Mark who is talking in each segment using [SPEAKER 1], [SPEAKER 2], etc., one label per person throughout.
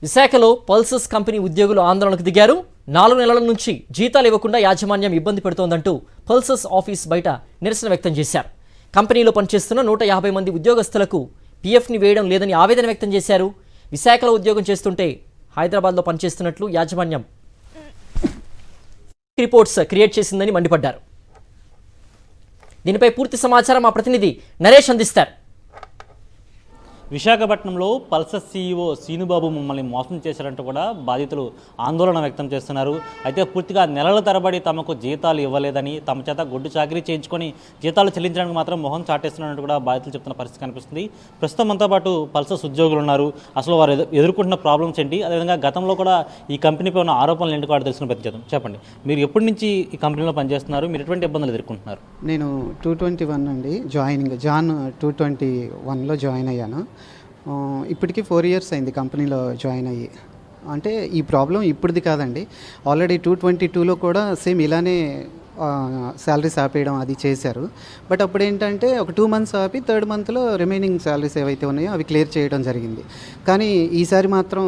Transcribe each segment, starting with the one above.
[SPEAKER 1] విశాఖలో pulses company ఉద్యోగులు ఆందోళనకు దిగారు. 4 నెలల నుంచి జీతాలు ఇవ్వకుండా యాజమాన్యం ఇబ్బంది పెడుతోందంటూ పల్సస్ ఆఫీస్ బయట నిరసన వ్యక్తం చేశారు. కంపెనీలో పనిచేస్తున్న 150 మంది ఉద్యోగస్తులకు పీఎఫ్ని వేయడం లేదని ఆవేదన వ్యక్తం చేశారు. విశాఖలో ఉద్యోగం చేస్తుంటే హైదరాబాద్లో పనిచేస్తున్నట్లు యాజమాన్యం రిపోర్ట్స్ క్రియేట్ చేసిందని మండిపడ్డారు. దీనిపై పూర్తి సమాచారం మా ప్రతినిధి నరేష్ అందిస్తారు.
[SPEAKER 2] విశాఖపట్నంలో పల్సస్ సీఈఓ సీనుబాబు మమ్మల్ని మోసం చేశారంటూ కూడా బాధితులు ఆందోళన వ్యక్తం చేస్తున్నారు. అయితే పూర్తిగా నెలల తరబడి తమకు జీతాలు ఇవ్వలేదని, తమ చేత గొడ్డు చాకరీ చేయించుకొని జీతాలు చెల్లించడానికి మాత్రం మొహం చాటేస్తున్నట్టు కూడా బాధితులు చెప్తున్న పరిస్థితి కనిపిస్తుంది. ప్రస్తుతం మనతో పాటు పల్సస్ ఉద్యోగులు ఉన్నారు. అసలు వారు ఎదుర్కొంటున్న ప్రాబ్లమ్స్ ఏంటి, అదేవిధంగా గతంలో కూడా ఈ కంపెనీపై ఉన్న ఆరోపణలు ఏంటి కూడా తెలిసిన ప్రతి చెప్పండి. మీరు ఎప్పటి నుంచి ఈ కంపెనీలో పనిచేస్తున్నారు, మీరు ఎటువంటి ఇబ్బందులు ఎదుర్కొంటున్నారు?
[SPEAKER 3] నేను 221 అండి జాన్ 221లో జాయిన్ అయ్యాను. ఇప్పటికీ 4 years అయింది కంపెనీలో జాయిన్ అయ్యి. అంటే ఈ ప్రాబ్లం ఇప్పుడుది కాదండి, ఆల్రెడీ 222లో కూడా సేమ్ ఇలానే శాలరీస్ ఆపేయడం అది చేశారు. బట్ అప్పుడు ఏంటంటే ఒక 2 months ఆపి 3rd monthలో రిమైనింగ్ శాలరీస్ ఏవైతే ఉన్నాయో అవి క్లియర్ చేయడం జరిగింది. కానీ ఈసారి మాత్రం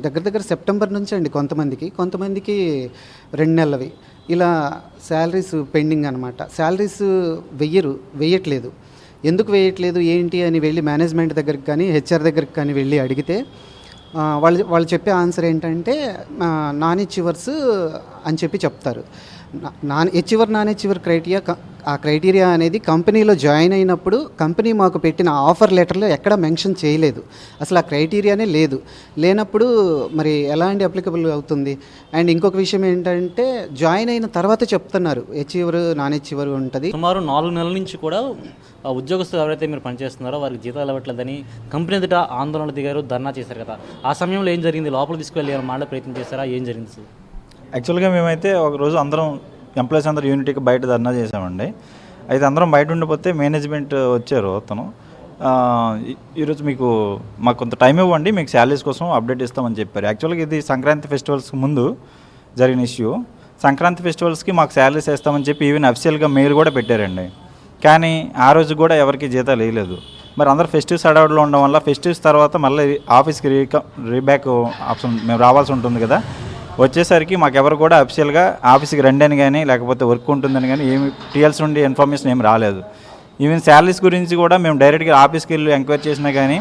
[SPEAKER 3] దగ్గర సెప్టెంబర్ నుంచి అండి కొంతమందికి 2 నెలలవి ఇలా శాలరీస్ పెండింగ్ అనమాట. శాలరీస్ వేయట్లేదు. ఎందుకు వేయట్లేదు ఏంటి అని వెళ్ళి మేనేజ్మెంట్ దగ్గరికి కానీ హెచ్ఆర్ దగ్గరికి కానీ వెళ్ళి అడిగితే వాళ్ళు చెప్పే ఆన్సర్ ఏంటంటే నాన్ అచీవర్స్ అని చెప్తారు. నాన్ అచీవర్ క్రైటీరియా అనేది కంపెనీలో జాయిన్ అయినప్పుడు కంపెనీ మాకు పెట్టిన ఆఫర్ లెటర్లో ఎక్కడ మెన్షన్ చేయలేదు. అసలు ఆ క్రైటీరియానే లేనప్పుడు మరి ఎలాంటి అప్లికబుల్ అవుతుంది? అండ్ ఇంకొక విషయం ఏంటంటే జాయిన్ అయిన తర్వాత చెప్తున్నారు అచీవర్ నాన్ అచీవర్ ఉంటుంది.
[SPEAKER 2] సుమారు 4 నెలల నుంచి కూడా ఉద్యోగస్తులు ఎవరైతే మీరు పనిచేస్తున్నారో వారికి జీతాలు ఇవ్వట్లేదని కంపెనీ ఎదుట ఆందోళన దిగారు, ధర్నా చేశారు కదా. ఆ సమయంలో ఏం జరిగింది? లోపల తీసుకువెళ్ళి మాడే ప్రయత్నం చేశారా? ఏం జరిగింది?
[SPEAKER 4] యాక్చువల్గా మేమైతే ఒకరోజు అందరం ఎంప్లాయీస్ అందరూ యూనిటీకి బయట ధర్నా చేసామండి. అయితే అందరం బయట ఉండిపోతే మేనేజ్మెంట్ వచ్చారు. అతను ఈరోజు మాకు కొంత టైం ఇవ్వండి, మీకు శాలరీస్ కోసం అప్డేట్ ఇస్తామని చెప్పారు. యాక్చువల్గా ఇది సంక్రాంతి ఫెస్టివల్స్కి ముందు జరిగిన ఇష్యూ. సంక్రాంతి ఫెస్టివల్స్కి మాకు శాలరీస్ వేస్తామని చెప్పి ఈవెన్ అఫీషియల్గా మెయిల్ కూడా పెట్టారండి. కానీ ఆ రోజు కూడా ఎవరికి జీతాలు వేయలేదు. మరి అందరూ ఫెస్టివ్స్ హడావుడిలో ఉండడం వల్ల ఫెస్టివ్స్ తర్వాత మళ్ళీ ఆఫీస్కి రీబ్యాక్ ఆప్షన్ మేము రావాల్సి ఉంటుంది కదా. వచ్చేసరికి మాకెవరు కూడా అఫీషియల్గా ఆఫీస్కి రండి అని కానీ లేకపోతే వర్క్ ఉంటుందని కానీ ఏమి టీఎల్స్ నుండి ఇన్ఫర్మేషన్ ఏమి రాలేదు. ఈవెన్ శాలరీస్ గురించి కూడా మేము డైరెక్ట్గా ఆఫీస్కి వెళ్ళి ఎంక్వైరీ చేసినా కానీ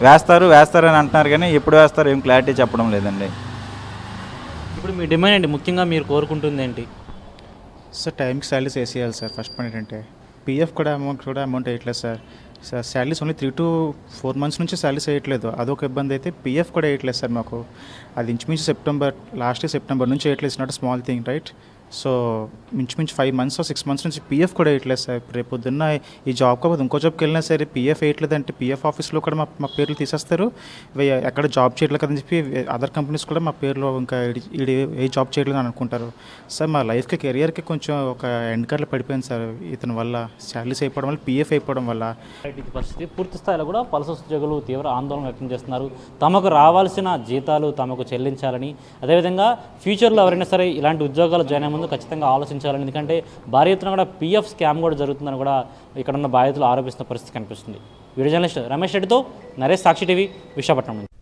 [SPEAKER 4] వేస్తారు అని అంటున్నారు, కానీ ఎప్పుడు వేస్తారు ఏం క్లారిటీ చెప్పడం లేదండి.
[SPEAKER 2] ఇప్పుడు మీ డిమాండ్ ఏంటి? ముఖ్యంగా మీరు కోరుకుంటుంది ఏంటి?
[SPEAKER 5] సార్ టైంకి శాలరీస్ వేసేయాలి సార్. ఫస్ట్ పాయింట్ ఏంటంటే పీఎఫ్ కూడా అమౌంట్ వేయట్లేదు sir. Salaries only 3 to 4 months నుంచి శాలరీస్ వేయట్లేదు, అదొక ఇబ్బంది. అయితే పీఎఫ్ కూడా వేయట్లేదు సార్ మాకు. అది ఇంచుమించు సెప్టెంబర్ నుంచి వేయట్లేదు. Not small thing right. So ఇంచుమించు 5 months or 6 months నుంచి పీఎఫ్ కూడా వేయట్లేదు సార్. రేపు పొద్దున్న ఈ జాబ్ కాకపోతే ఇంకో జాబ్కి వెళ్ళినా సరే పీఎఫ్ వేయట్లేదు అంటే పీఎఫ్ ఆఫీస్లో కూడా మా పేర్లు తీసేస్తారు. ఎక్కడ జాబ్ చేయట్లేదు కదని చెప్పి అదర్ కంపెనీస్ కూడా మా పేరులో ఇంకా ఏ జాబ్ చేయట్లేదు అని అనుకుంటారు సార్. మా లైఫ్కి కెరియర్కి కొంచెం ఒక ఎండ్ కార్డ్లో పడిపోయింది సార్ ఇతని వల్ల. శాలరీస్ అయిపోవడం వల్ల, పీఎఫ్ అయిపోవడం వల్ల.
[SPEAKER 2] పరిస్థితి పూర్తి స్థాయిలో కూడా పల్సస్ ఉద్యోగులు తీవ్ర ఆందోళన వ్యక్తం చేస్తున్నారు. తమకు రావాల్సిన జీతాలు తమకు చెల్లించాలని, అదేవిధంగా ఫ్యూచర్లో ఎవరైనా సరే ఇలాంటి ఉద్యోగాలు జాయిన్ అయ్యే ముందు ఖచ్చితంగా ఆలోచించాలని, ఎందుకంటే భారీ ఎత్తున కూడా పీఎఫ్ స్కామ్ కూడా జరుగుతుందని కూడా ఇక్కడ ఉన్న బాధితులు ఆరోపిస్తున్న పరిస్థితి కనిపిస్తుంది. వీడియో జర్నలిస్ట్ రమేష్ రెడ్డితో నరేష్, సాక్షి టీవీ, విశాఖపట్నం నుంచి.